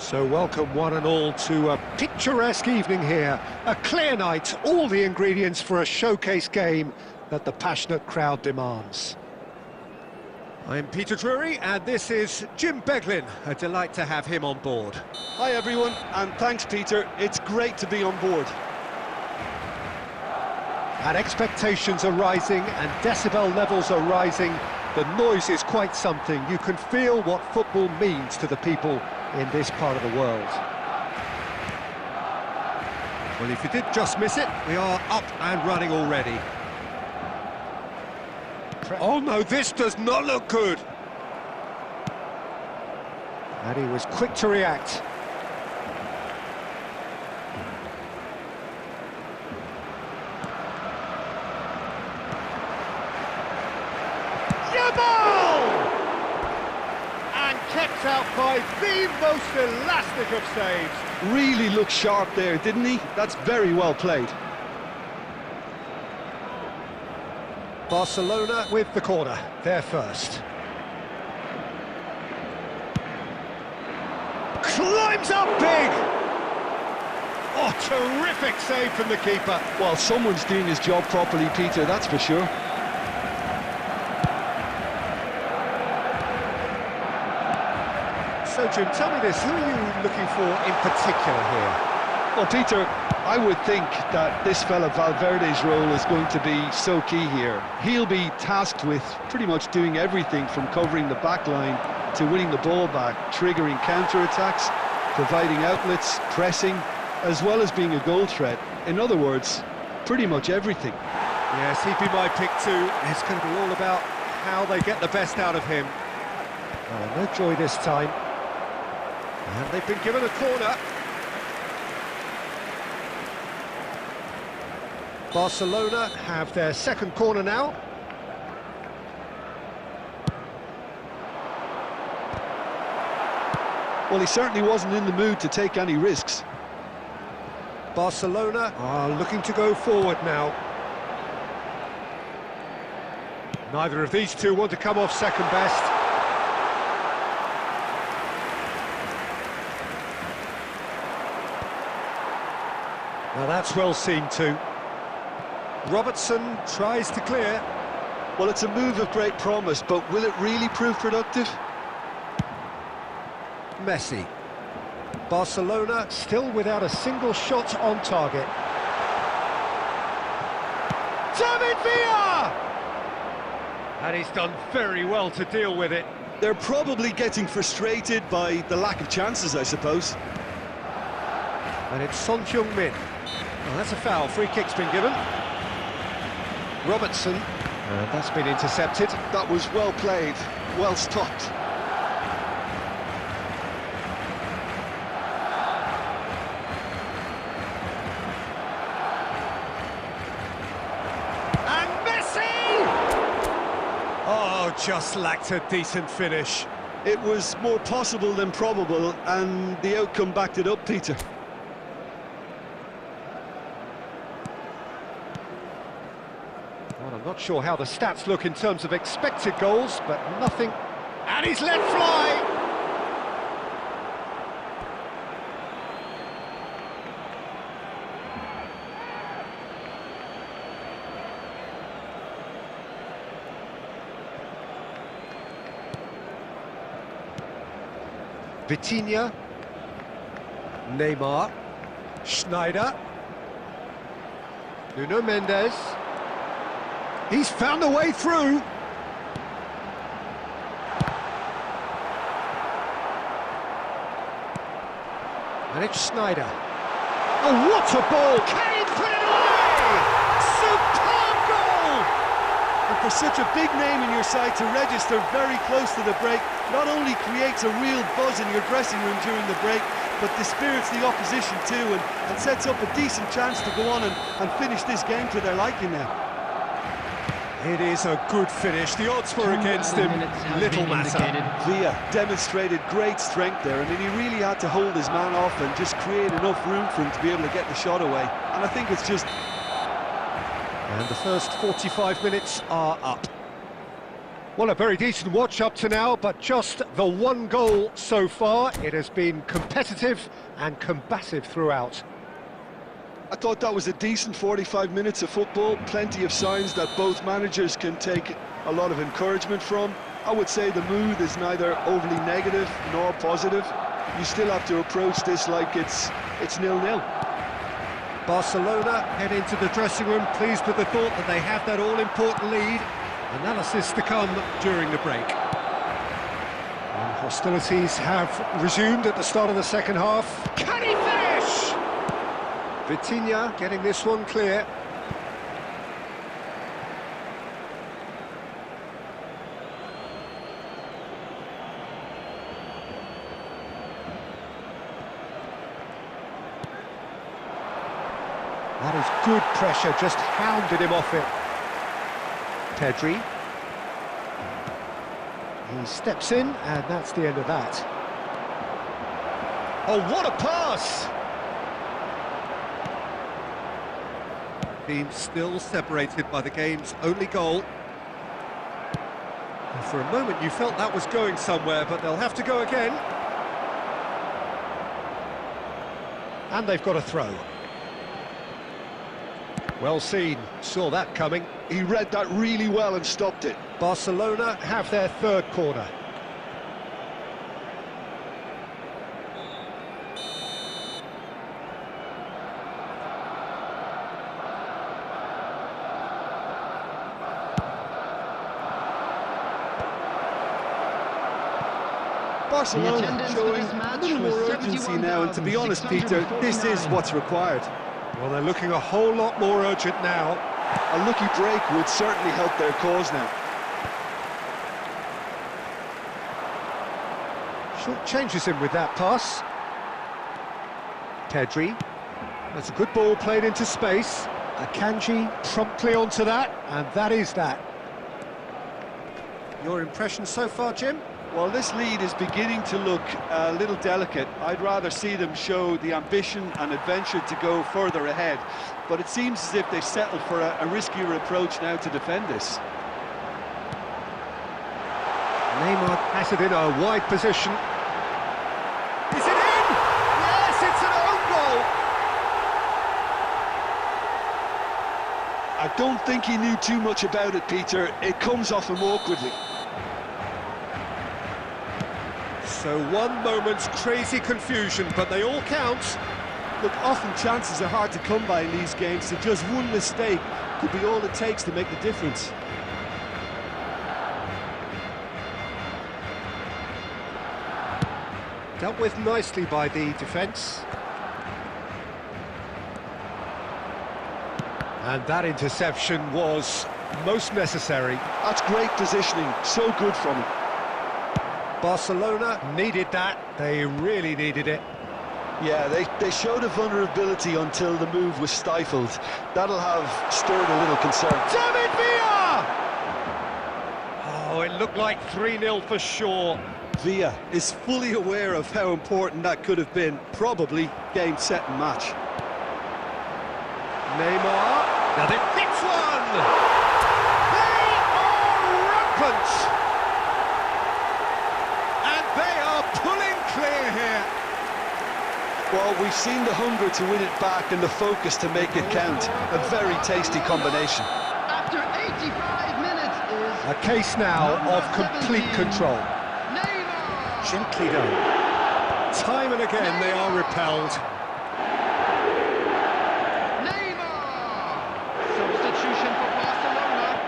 So welcome one and all to a picturesque evening here. A clear night, all the ingredients for a showcase game that the passionate crowd demands. I'm Peter Drury and this is Jim Beglin. A delight to have him on board. Hi everyone, and thanks Peter, it's great to be on board. And expectations are rising and decibel levels are rising. The noise is quite something. You can feel what football means to the people in this part of the world. Well, if you did just miss it, we are up and running already. Oh no, this does not look good. And he was quick to react. Kept out by the most elastic of saves. Really looked sharp there, didn't he? That's very well played. Barcelona with the corner, they're first. Climbs up big! Oh, terrific save from the keeper. Well, someone's doing his job properly, Peter, that's for sure. So, Jim, tell me this, who are you looking for in particular here? Well, Peter, I would think that this fella Valverde's role is going to be so key here. He'll be tasked with pretty much doing everything from covering the back line to winning the ball back, triggering counter-attacks, providing outlets, pressing, as well as being a goal threat. In other words, pretty much everything. Yes, he'd be my pick too. It's going to be all about how they get the best out of him. Oh, no joy this time. And they've been given a corner. Barcelona have their second corner now. Well, he certainly wasn't in the mood to take any risks. Barcelona are looking to go forward now. Neither of these two want to come off second best. Now that's well seen too. Robertson tries to clear. Well, it's a move of great promise, but will it really prove productive? Messi. Barcelona still without a single shot on target. David Villa! And he's done very well to deal with it. They're probably getting frustrated by the lack of chances, I suppose. And it's Son Heung-min. Well, that's a foul. Free kick's been given. Robertson. And that's been intercepted. That was well played, well stopped. And Messi! Oh, just lacked a decent finish. It was more possible than probable, and the outcome backed it up, Peter. Well, I'm not sure how the stats look in terms of expected goals, but nothing... And he's let fly! Vitinha, Neymar, Schneider, Nuno Mendes. He's found a way through. And it's Schneider. Oh, what a ball! Kane put it away! Superb goal! And for such a big name in your side to register very close to the break, not only creates a real buzz in your dressing room during the break, but dispirits the opposition too, and sets up a decent chance to go on and finish this game to their liking now. It is a good finish. The odds were against him. Little matter. Villa demonstrated great strength there. I mean, he really had to hold his man off and just create enough room for him to be able to get the shot away. And I think it's just... And the first 45 minutes are up. Well, a very decent watch up to now, but just the one goal so far. It has been competitive and combative throughout. I thought that was a decent 45 minutes of football. Plenty of signs that both managers can take a lot of encouragement from. I would say the mood is neither overly negative nor positive. You still have to approach this like it's 0-0. Barcelona head into the dressing room pleased with the thought that they have that all-important lead. Analysis to come during the break. And hostilities have resumed at the start of the second half. Can he finish? Vitinha getting this one clear. That is good pressure, just hounded him off it. Pedri. He steps in, and that's the end of that. Oh, what a pass! Team still separated by the game's only goal. And for a moment you felt that was going somewhere, but they'll have to go again. And they've got a throw. Well seen, saw that coming. He read that really well and stopped it. Barcelona have their third corner. Barcelona showing a little more urgency now, and to be honest, Peter, this is what's required. Well, they're looking a whole lot more urgent now. A lucky break would certainly help their cause now. Short changes him with that pass. Pedri. That's a good ball played into space. Akanji promptly onto that, and that is that. Your impression so far, Jim? Well, this lead is beginning to look a little delicate. I'd rather see them show the ambition and adventure to go further ahead. But it seems as if they've settled for a riskier approach now to defend this. Neymar has it in a wide position. Is it in? Yes, it's an own goal! I don't think he knew too much about it, Peter. It comes off him awkwardly. So one moment's crazy confusion, but they all count. Look, often chances are hard to come by in these games, so just one mistake could be all it takes to make the difference. Dealt with nicely by the defence. And that interception was most necessary. That's great positioning, so good from him. Barcelona needed that, they really needed it. Yeah, they showed a vulnerability until the move was stifled. That'll have stirred a little concern. David Villa! Oh, it looked like 3-0 for sure. Villa is fully aware of how important that could have been. Probably game, set and match. Neymar, now they hits one! They are rampant! And they are pulling clear here. Well, we've seen the hunger to win it back and the focus to make it count. A very tasty combination. After 85 minutes is A case now of complete 17. control. Neymar! Gently done. Time and again they are repelled. Neymar! Substitution for Barcelona.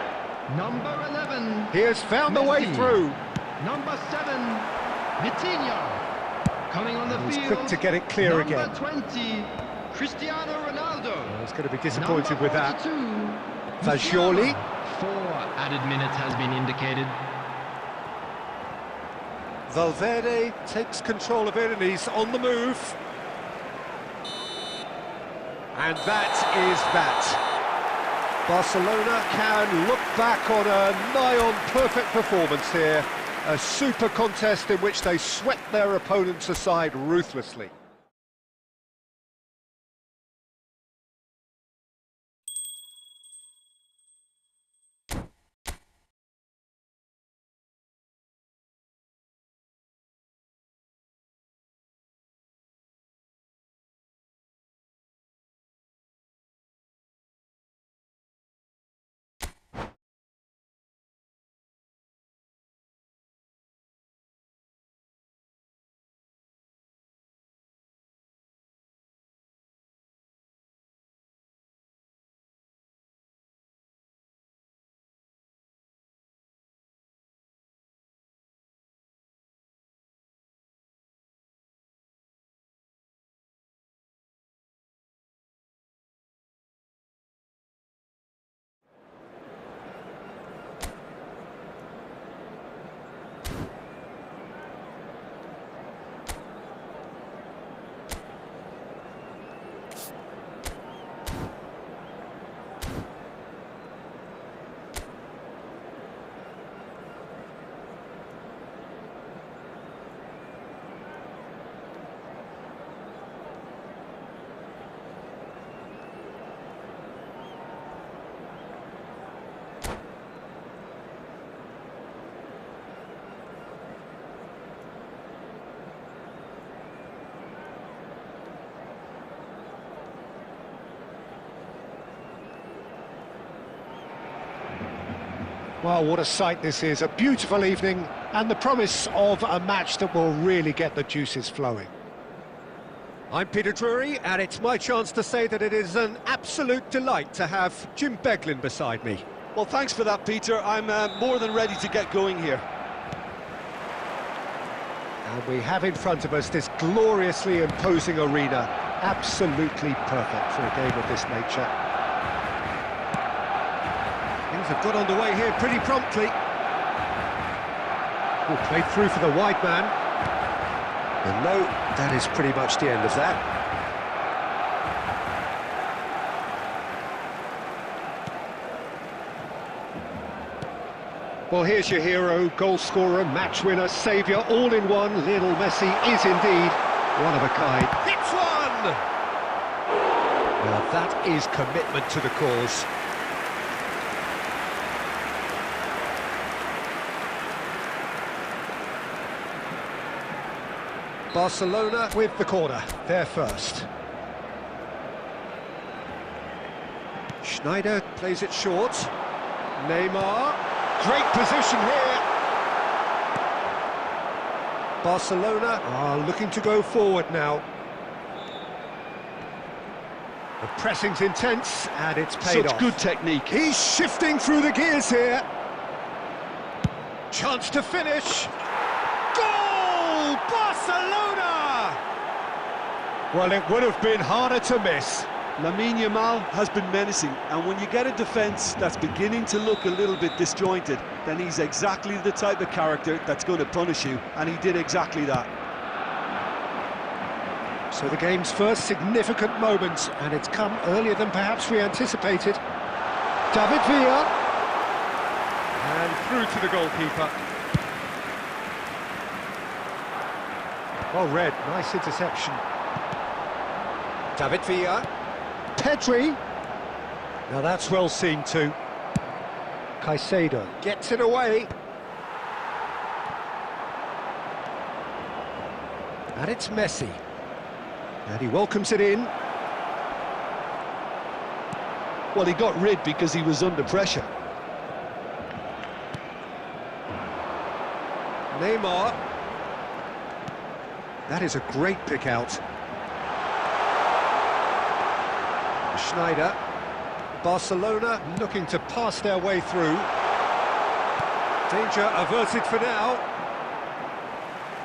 Number 11. He has found the way Messi. through. Number 7. Vitinha. Coming on the He's field. quick to get it clear Number again. 20. Cristiano Ronaldo. He's going to be disappointed with that. 42. Fagioli. 4 added minutes has been indicated. Valverde takes control of it and he's on the move. And that is that. Barcelona can look back on a nigh-on perfect performance here. A super contest in which they swept their opponents aside ruthlessly. Well, what a sight this is, a beautiful evening and the promise of a match that will really get the juices flowing. I'm Peter Drury and it's my chance to say that it is an absolute delight to have Jim Beglin beside me. Well, thanks for that, Peter. I'm more than ready to get going here. And we have in front of us this gloriously imposing arena, absolutely perfect for a game of this nature. Things have got underway here pretty promptly. Oh, played through for the wide man. And no, that is pretty much the end of that. Well, here's your hero, goal scorer, match winner, saviour, all in one. Lionel Messi is indeed one of a kind. Hits one! Well, that is commitment to the cause. Barcelona with the corner, they're first. Schneider plays it short. Neymar, great position here. Barcelona are looking to go forward now. The pressing's intense, and it's paid off. Such good technique. He's shifting through the gears here. Chance to finish. Goal! Barcelona! Well, it would have been harder to miss. Lamine Yamal has been menacing, and when you get a defence that's beginning to look a little bit disjointed, then he's exactly the type of character that's going to punish you, and he did exactly that. So the game's first significant moment, and it's come earlier than perhaps we anticipated. David Villa. And through to the goalkeeper. Well read, nice interception. David Villa. Pedri. Now that's well seen too. Caicedo gets it away. And it's Messi. And he welcomes it in. Well, he got rid because he was under pressure. Neymar. That is a great pick out. Schneider. Barcelona looking to pass their way through. Danger averted for now.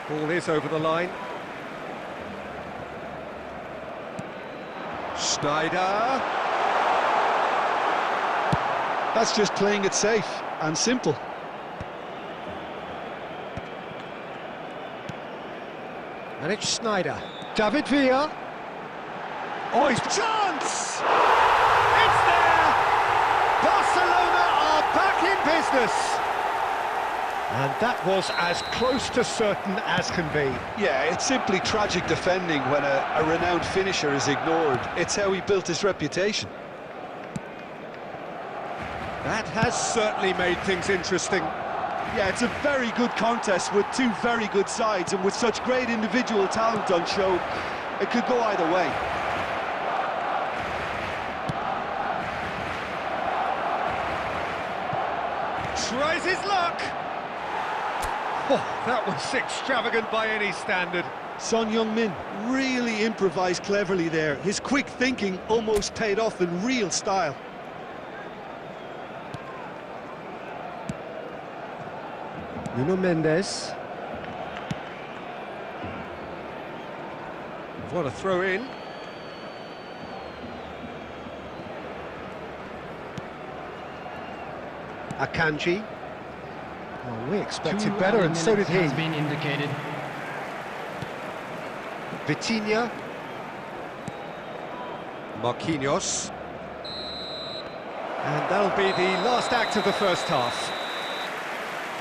Ball is over the line. Schneider. That's just playing it safe and simple. And it's Schneider. David Villa. Oh, he's chance! It's there! Barcelona are back in business. And that was as close to certain as can be. Yeah, it's simply tragic defending when a renowned finisher is ignored. It's how he built his reputation. That has certainly made things interesting. Yeah, it's a very good contest with two very good sides, and with such great individual talent on show, it could go either way. Tries his luck. Oh, that was extravagant by any standard. Son Heung-min really improvised cleverly there. His quick thinking almost paid off in real style. Nuno Mendes. What a throw in. Akanji. Well, we expected better, and so did he. Has been indicated. Vitinha. Marquinhos. And that'll be the last act of the first half.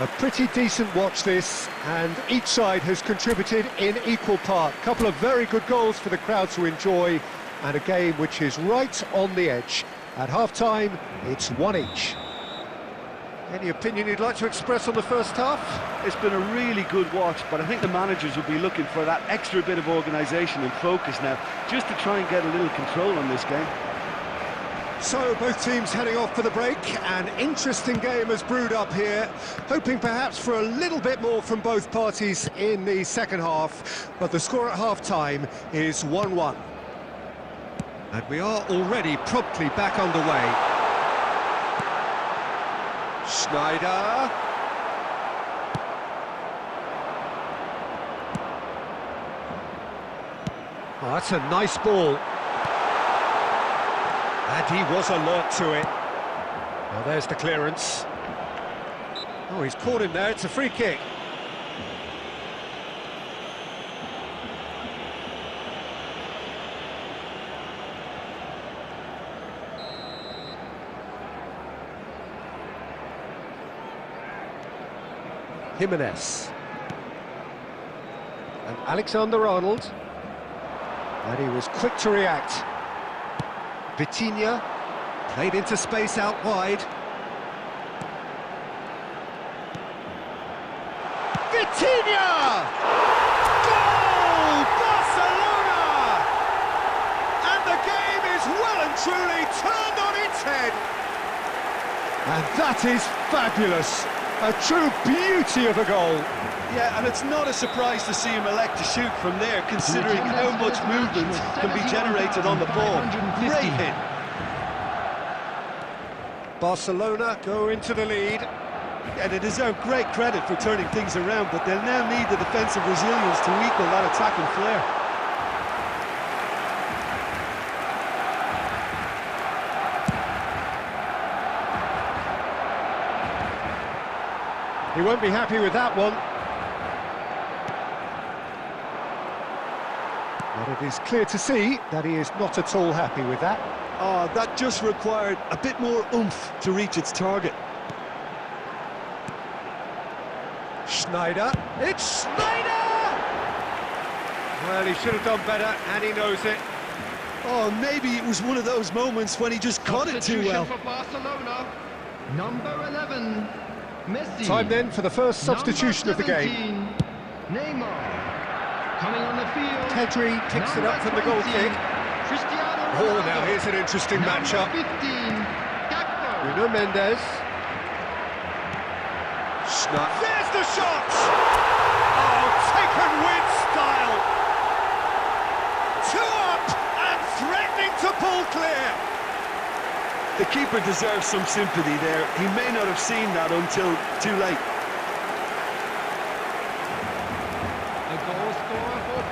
A pretty decent watch this, and each side has contributed in equal part. A couple of very good goals for the crowd to enjoy, and a game which is right on the edge. At half-time, it's one each. Any opinion you'd like to express on the first half? It's been a really good watch, but I think the managers will be looking for that extra bit of organisation and focus now, just to try and get a little control on this game. So, both teams heading off for the break. An interesting game has brewed up here, hoping perhaps for a little bit more from both parties in the second half, but the score at half-time is 1-1. And we are already promptly back underway. Schneider. Oh, that's a nice ball. And he was alert to it. Well, there's the clearance. Oh, he's caught him there. It's a free kick. Jimenez. And Alexander-Arnold. And he was quick to react. Vitinha, played into space out wide. Vitinha! Goal! Barcelona! And the game is well and truly turned on its head. And that is fabulous. A true beauty of a goal. Yeah, and it's not a surprise to see him elect to shoot from there, considering how much movement can be generated on the ball. Great hit. Barcelona go into the lead. Yeah, they deserve great credit for turning things around, but they'll now need the defensive resilience to equal that attacking flair. He won't be happy with that one. But it is clear to see that he is not at all happy with that. Oh, that just required a bit more oomph to reach its target. Schneider. It's Schneider! Well, he should have done better, and he knows it. Oh, maybe it was one of those moments when he just caught it too well. For Barcelona, number 11, Messi. Time then for the first substitution of the game. Neymar. Coming on the field. Pedri picks it up from the goal kick. Cristiano Oh, Ronaldo. now here's an interesting Number matchup. 15, Gakpo. Bruno Mendes. There's the shot! Oh, taken with style! Two up and threatening to pull clear! The keeper deserves some sympathy there. He may not have seen that until too late. The goal scorer for